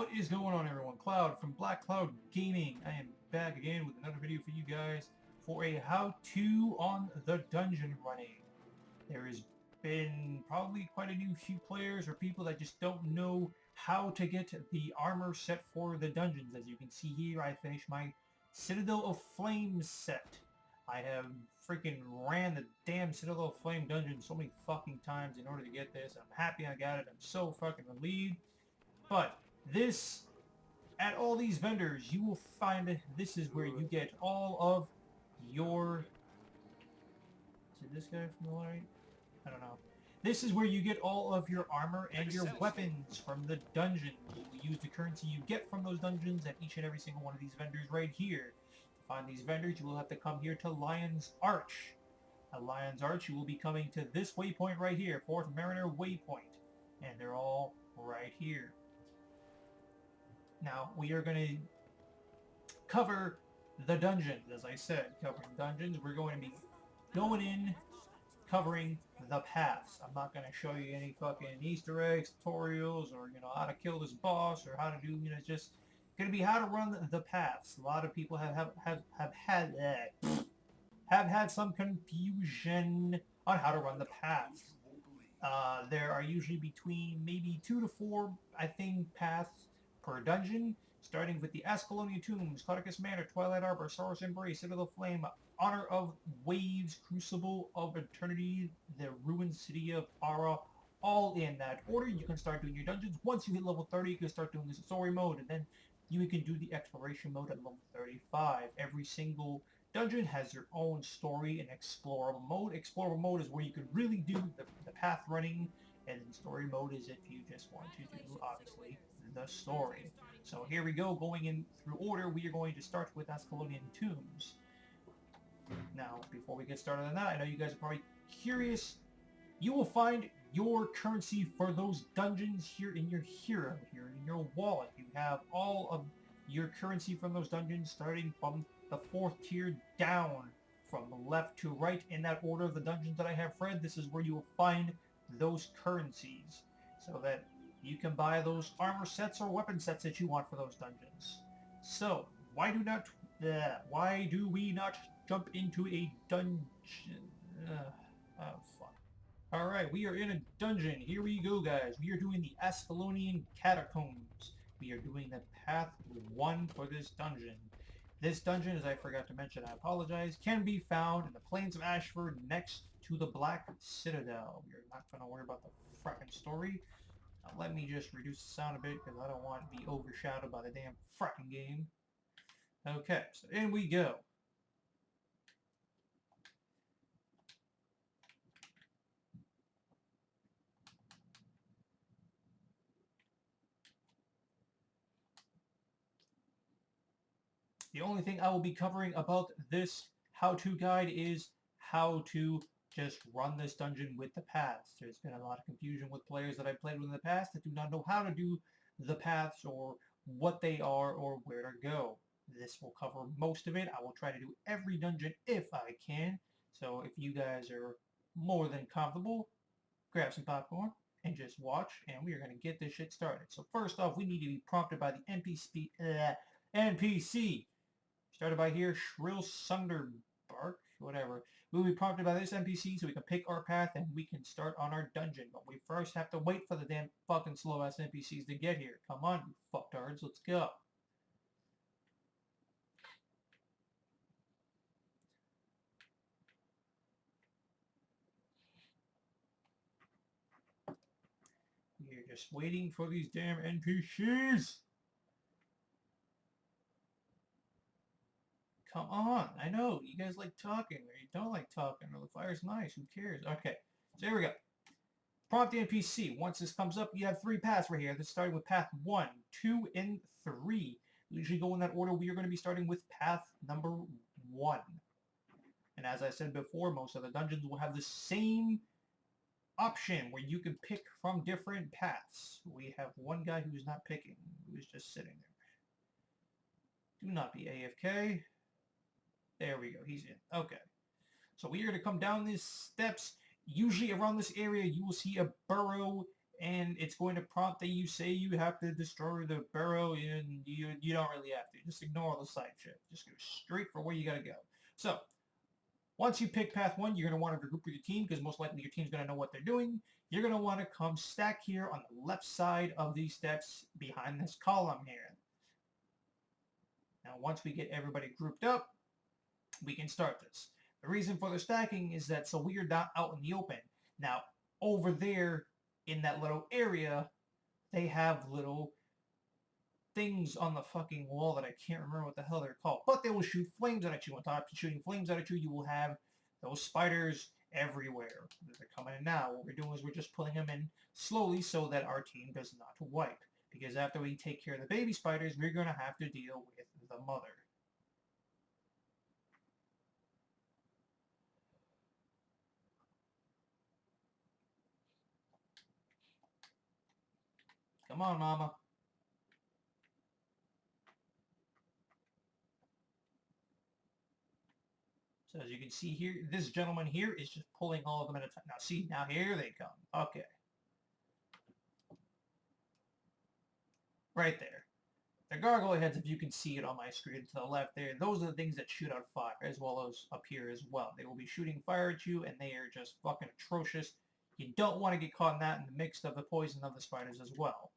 What is going on, everyone? Cloud from Blackcloud Gaming. I am back again with another video for you guys for a how-to on the dungeon running. There has been probably quite a new few players or people that just don't know how to get the armor set for the dungeons. As you can see here, I finished my Citadel of Flame set. I have freaking ran the damn Citadel of Flame dungeon so many fucking times in order to get this. I'm happy I got it. I'm so fucking relieved. But this, at all these vendors, you will find this is where you get all of your... Is it this guy from the right? I don't know. This is where you get all of your armor and your weapons from the dungeon. You will use the currency you get from those dungeons at each and every single one of these vendors right here. To find these vendors, you will have to come here to Lion's Arch. At Lion's Arch, you will be coming to this waypoint right here, 4th Mariner Waypoint. And they're all right here. Now, we are going to cover the dungeons, as I said. Covering dungeons, we're going to be going in, covering the paths. I'm not going to show you any fucking Easter eggs, tutorials, or, how to kill this boss, or how to do, it's just going to be how to run the paths. A lot of people have had some confusion on how to run the paths. There are usually between maybe 2 to 4, I think, paths per dungeon, starting with the Ascalonian Tombs, Cauticus Manor, Twilight Arbor, Sorrow's Embrace, Citadel of Flame, Honor of Waves, Crucible of Eternity, the Ruined City of Ara, all in that order. You can start doing your dungeons. Once you hit level 30, you can start doing the story mode, and then you can do the exploration mode at level 35. Every single dungeon has their own story and explorable mode. Explorable mode is where you can really do the path running, and story mode is if you just want to do, obviously, the story. So here we go, going in through order, we are going to start with Ascalonian Tombs. Now, before we get started on that, I know you guys are probably curious. You will find your currency for those dungeons here in your hero, here in your wallet. You have all of your currency from those dungeons starting from the 4th tier down, from left to right in that order of the dungeons that I have read. This is where you will find those currencies, so that you can buy those armor sets or weapon sets that you want for those dungeons. So, why do we not jump into a dungeon? Oh, fuck. Alright, we are in a dungeon. Here we go, guys. We are doing the Ascalonian Catacombs. We are doing the path 1 for this dungeon. This dungeon, as I forgot to mention, I apologize, can be found in the Plains of Ashford next to the Black Citadel. We're not going to worry about the frickin' story. Now, let me just reduce the sound a bit because I don't want to be overshadowed by the damn frickin' game. Okay, so in we go. The only thing I will be covering about this how-to guide is how to just run this dungeon with the paths. There's been a lot of confusion with players that I've played with in the past that do not know how to do the paths or what they are or where to go. This will cover most of it. I will try to do every dungeon if I can. So if you guys are more than comfortable, grab some popcorn and just watch, and we are going to get this shit started. So first off, we need to be prompted by the NPC. Started by here, Shrill Sunderbark, whatever. We'll be prompted by this NPC so we can pick our path and we can start on our dungeon. But we first have to wait for the damn fucking slow-ass NPCs to get here. Come on, you fucktards, let's go. We're just waiting for these damn NPCs. Come on, I know, you guys like talking, or you don't like talking, or the fire's nice, who cares? Okay, so here we go. Prompt the NPC. Once this comes up, you have 3 paths right here. This starting with path 1, 2, and 3. We usually go in that order. We are going to be starting with path number 1. And as I said before, most of the dungeons will have the same option where you can pick from different paths. We have one guy who's not picking, who's just sitting there. Do not be AFK. There we go, he's in. Okay. So we are going to come down these steps. Usually around this area, you will see a burrow and it's going to prompt that you say you have to destroy the barrel, and you don't really have to. Just ignore all the side shit. Just go straight for where you gotta go. So once you pick path 1, you're going to want to regroup with your team because most likely your team's going to know what they're doing. You're going to want to come stack here on the left side of these steps behind this column here. Now, once we get everybody grouped up, we can start this. The reason for the stacking is that so we are not out in the open. Now, over there in that little area, they have little things on the fucking wall that I can't remember what the hell they're called. But they will shoot flames at you. On top of shooting flames at you, you will have those spiders everywhere. They're coming in now. What we're doing is we're just pulling them in slowly so that our team does not wipe. Because after we take care of the baby spiders, we're going to have to deal with the mother. Come on, mama. So as you can see here, this gentleman here is just pulling all of them at a time. Now see, now here they come. Okay. Right there. The gargoyle heads, if you can see it on my screen to the left there, those are the things that shoot out fire, as well as up here as well. They will be shooting fire at you, and they are just fucking atrocious. You don't want to get caught in that in the mix of the poison of the spiders as well.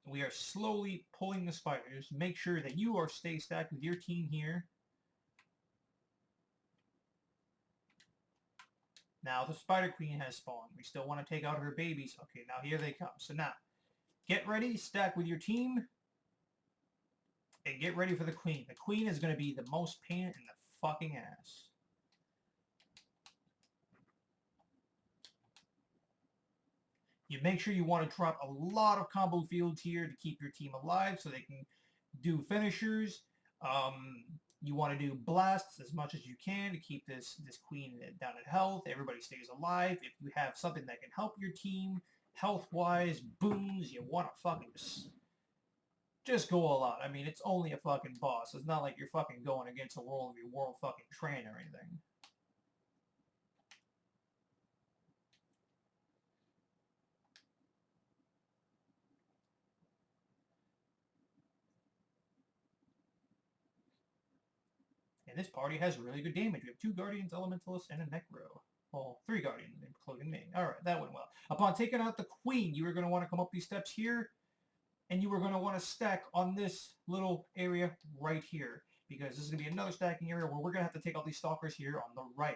We are slowly pulling the spiders. Make sure that you are stay stacked with your team here. Now the spider queen has spawned. We still want to take out her babies. Okay, now here they come. So now, get ready, stack with your team, and get ready for the queen. The queen is going to be the most pain in the fucking ass. You make sure you want to drop a lot of combo fields here to keep your team alive so they can do finishers. You want to do blasts as much as you can to keep this queen down at health. Everybody stays alive. If you have something that can help your team health-wise, booms, you want to fucking just go all out. I mean, it's only a fucking boss. It's not like you're fucking going against a world fucking train or anything. And this party has really good damage. We have 2 Guardians, Elementalists, and a Necro. Well, 3 Guardians, including me. Alright, that went well. Upon taking out the Queen, you are going to want to come up these steps here, and you are going to want to stack on this little area right here. Because this is going to be another stacking area where we're going to have to take out these Stalkers here on the right.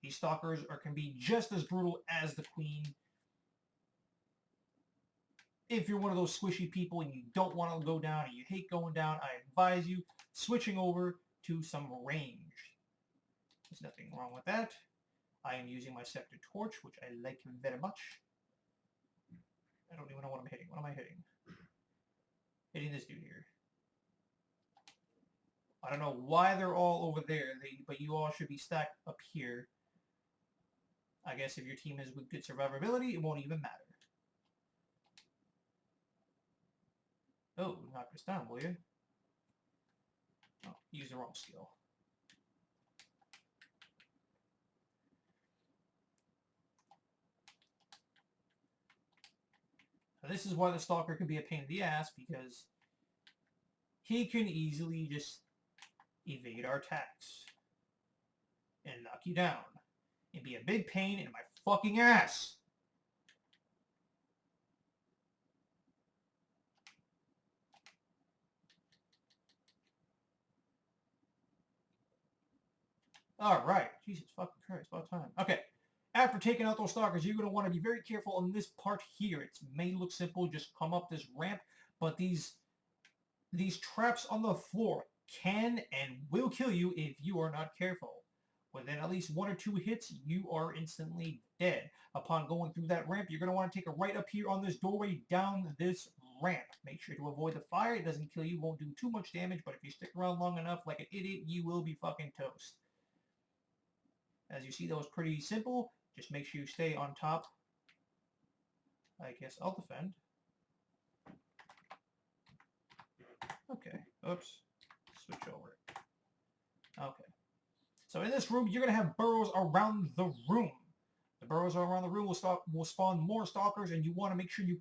These Stalkers can be just as brutal as the Queen. If you're one of those squishy people and you don't want to go down and you hate going down, I advise you switching over to some range. There's nothing wrong with that. I am using my Sector Torch, which I like very much. I don't even know what I'm hitting. What am I hitting? Hitting this dude here. I don't know why they're all over there, but you all should be stacked up here. I guess if your team is with good survivability, it won't even matter. Oh, knock this down, will you? Oh, use the wrong skill. Now, this is why the Stalker can be a pain in the ass, because he can easily just evade our attacks and knock you down and be a big pain in my fucking ass. All right. Jesus fucking Christ. About time. Okay. After taking out those stalkers, you're going to want to be very careful on this part here. It may look simple. Just come up this ramp. But these traps on the floor can and will kill you if you are not careful. Within at least 1 or 2 hits, you are instantly dead. Upon going through that ramp, you're going to want to take a right up here on this doorway down this ramp. Make sure to avoid the fire. It doesn't kill you. Won't do too much damage. But if you stick around long enough like an idiot, you will be fucking toast. As you see, that was pretty simple. Just make sure you stay on top. I guess I'll defend. Okay. Oops. Switch over. Okay. So in this room, you're going to have burrows around the room. The burrows around the room will spawn more stalkers, and you want to make sure you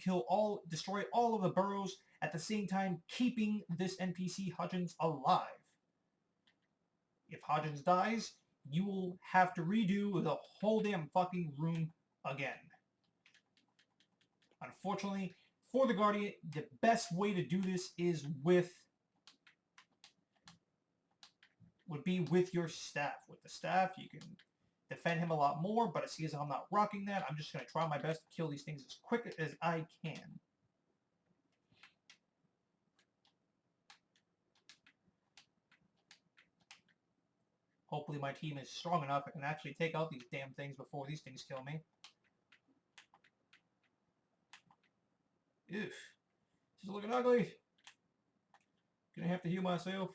destroy all of the burrows at the same time, keeping this NPC Hodgins alive. If Hodgins dies, you will have to redo the whole damn fucking room again. Unfortunately, for the Guardian, the best way to do this would be with your staff. With the staff, you can defend him a lot more, but it seems I'm not rocking that. I'm just going to try my best to kill these things as quick as I can. Hopefully my team is strong enough I can actually take out these damn things before these things kill me. Oof. This is looking ugly. Gonna have to heal myself.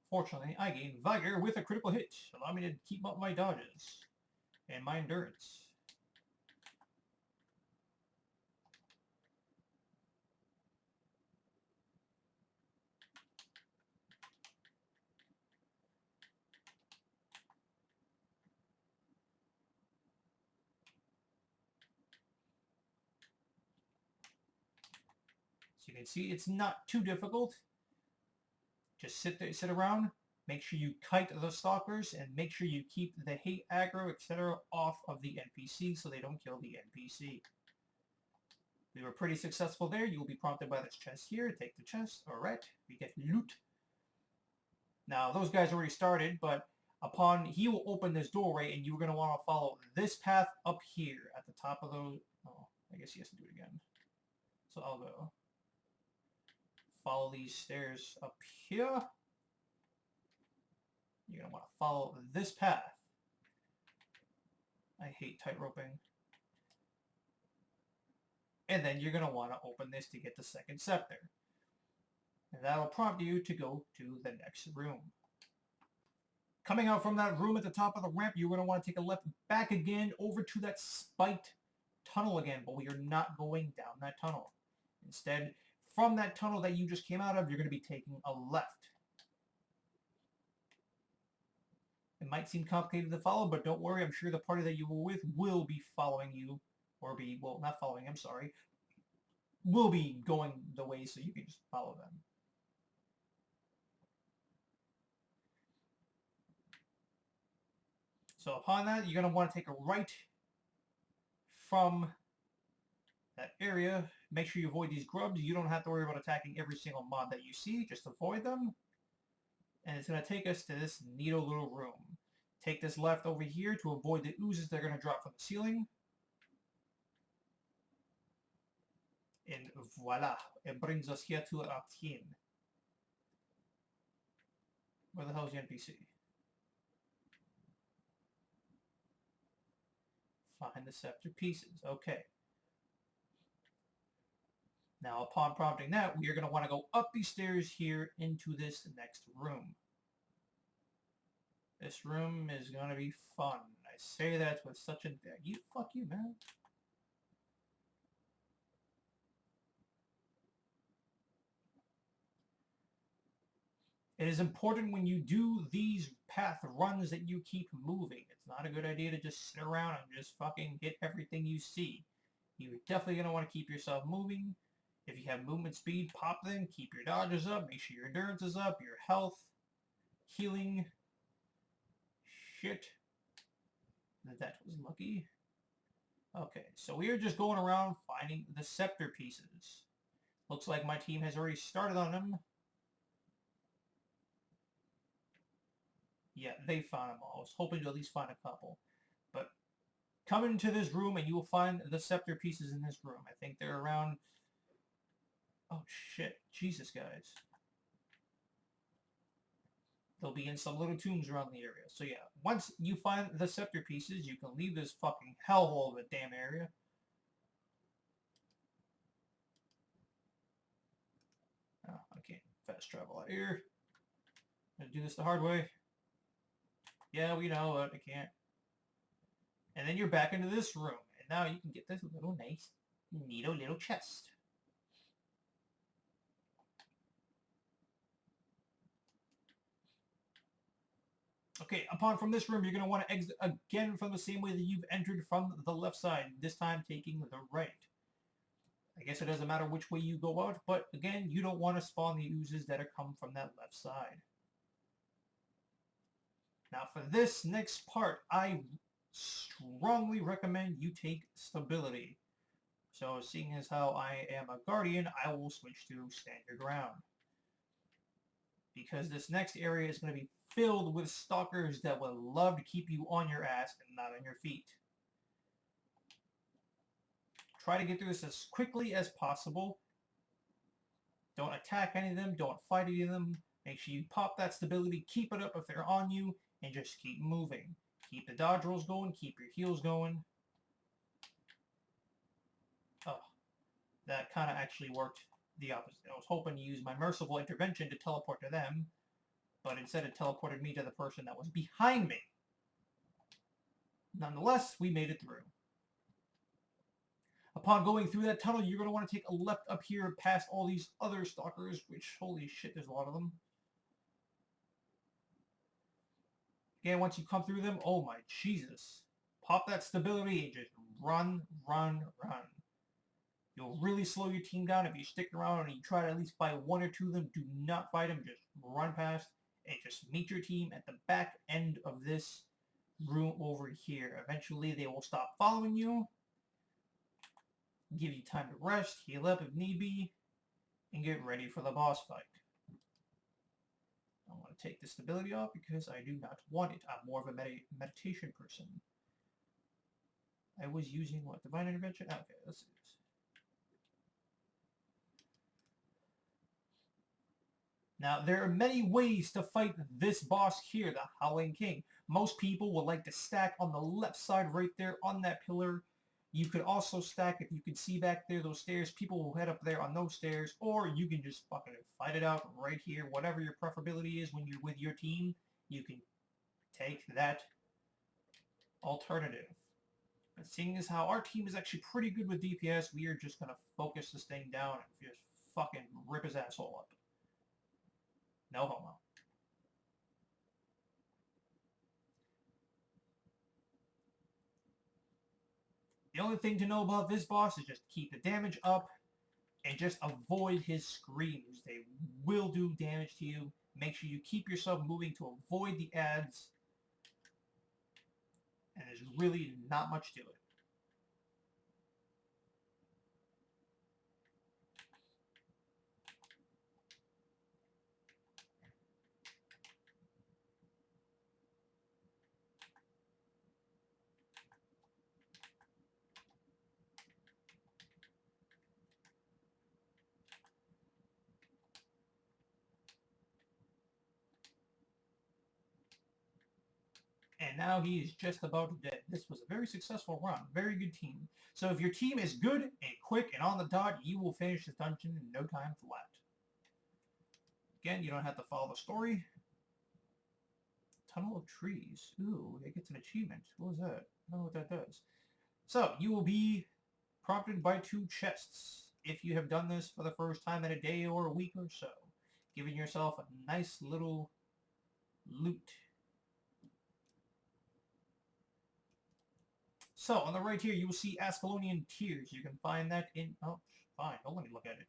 Fortunately, I gained Vigor with a critical hit, allowing me to keep up my dodges and my endurance. So you can see it's not too difficult. Just sit around, make sure you kite the stalkers, and make sure you keep the hate aggro, etc. off of the NPC so they don't kill the NPC. We were pretty successful there. You will be prompted by this chest here. Take the chest. Alright, we get loot. Now, those guys already started, but he will open this doorway, and you're going to want to follow this path up here at the top of those. Oh, I guess he has to do it again. So I'll go. Follow these stairs up here. You're going to want to follow this path. I hate tight roping. And then you're going to want to open this to get the second scepter. And that'll prompt you to go to the next room. Coming out from that room at the top of the ramp, you're going to want to take a left back again over to that spiked tunnel again. But we are not going down that tunnel. Instead, from that tunnel that you just came out of, you're going to be taking a left. It might seem complicated to follow, but don't worry. I'm sure the party that you were with will be following you. Well, not following, I'm sorry. Will be going the way so you can just follow them. So upon that, you're going to want to take a right from that area. Make sure you avoid these grubs. You don't have to worry about attacking every single mob that you see. Just avoid them. And it's going to take us to this neato little room. Take this left over here to avoid the oozes that are going to drop from the ceiling. And voila, it brings us here to our team. Where the hell is the NPC? Find the scepter pieces. Okay. Now, upon prompting that, we are going to want to go up these stairs here into this next room. This room is going to be fun. I say that with such a... Fuck you, man. It is important when you do these path runs that you keep moving. It's not a good idea to just sit around and just fucking hit everything you see. You're definitely going to want to keep yourself moving. If you have movement speed, pop them. Keep your dodges up. Make sure your endurance is up. Your health. Healing. Shit. That was lucky. Okay, so we are just going around finding the scepter pieces. Looks like my team has already started on them. Yeah, they found them all. I was hoping to at least find a couple. But come into this room and you will find the scepter pieces in this room. I think they're around... Oh, shit. Jesus, guys. They'll be in some little tombs around the area. So yeah, once you find the scepter pieces, you can leave this fucking hellhole of a damn area. Oh, I can't fast travel out here. I'm gonna do this the hard way. Yeah, we know, but I can't. And then you're back into this room, and now you can get this little nice, neato little chest. Okay, upon from this room, you're going to want to exit again from the same way that you've entered from the left side, this time taking the right. I guess it doesn't matter which way you go out, but again, you don't want to spawn the oozes that are come from that left side. Now for this next part, I strongly recommend you take stability. So seeing as how I am a guardian, I will switch to stand your ground. Because this next area is going to be filled with stalkers that will love to keep you on your ass and not on your feet. Try to get through this as quickly as possible. Don't attack any of them. Don't fight any of them. Make sure you pop that stability. Keep it up if they're on you. And just keep moving. Keep the dodge rolls going. Keep your heals going. Oh, that kind of actually worked the opposite. I was hoping to use my merciful intervention to teleport to them. But instead it teleported me to the person that was behind me. Nonetheless, we made it through. Upon going through that tunnel, you're going to want to take a left up here past all these other stalkers, which, holy shit, there's a lot of them. Again, once you come through them, oh my Jesus. Pop that stability and just run, run, run. You'll really slow your team down if you stick around and you try to at least fight one or two of them. Do not fight them, just run past and just meet your team at the back end of this room over here. Eventually, they will stop following you. Give you time to rest, heal up if need be, and get ready for the boss fight. I want to take the stability off because I do not want it. I'm more of a meditation person. I was using what? Divine Intervention? Okay, let's do this. Now, there are many ways to fight this boss here, the Howling King. Most people will like to stack on the left side right there on that pillar. You could also stack, if you can see back there, those stairs. People will head up there on those stairs, or you can just fucking fight it out right here. Whatever your preferability is when you're with your team, you can take that alternative. But seeing as how our team is actually pretty good with DPS, we are just going to focus this thing down and just fucking rip his asshole up. No homo. The only thing to know about this boss is just keep the damage up and just avoid his screams. They will do damage to you. Make sure you keep yourself moving to avoid the ads. And there's really not much to it. And now he is just about dead. This was a very successful run. Very good team. So if your team is good and quick and on the dot, you will finish this dungeon in no time flat. Again, you don't have to follow the story. Tunnel of Trees. Ooh, it gets an achievement. What was that? I don't know what that does. So, you will be prompted by 2 chests if you have done this for the first time in a day or a week or so, giving yourself a nice little loot. So, on the right here, you will see Ascalonian Tears. You can find that in... Oh, fine. Don't let me look at it.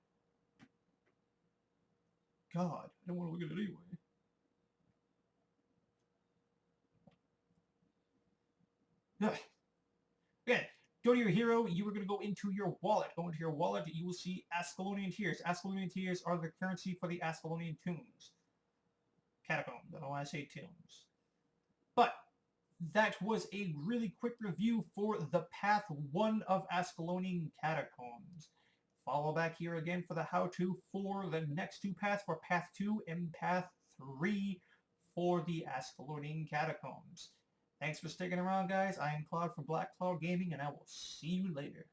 God, I don't want to look at it anyway. Ugh. Again, go to your hero. You are going to go into your wallet. Go into your wallet. You will see Ascalonian Tears. Ascalonian Tears are the currency for the Ascalonian tombs. Catacombs. I don't want to say tombs. But that was a really quick review for the Path 1 of Ascalonian Catacombs. Follow back here again for the how-to for the next 2 paths, for Path 2 and Path 3 for the Ascalonian Catacombs. Thanks for sticking around, guys. I am Cloud from Blackcloud Gaming, and I will see you later.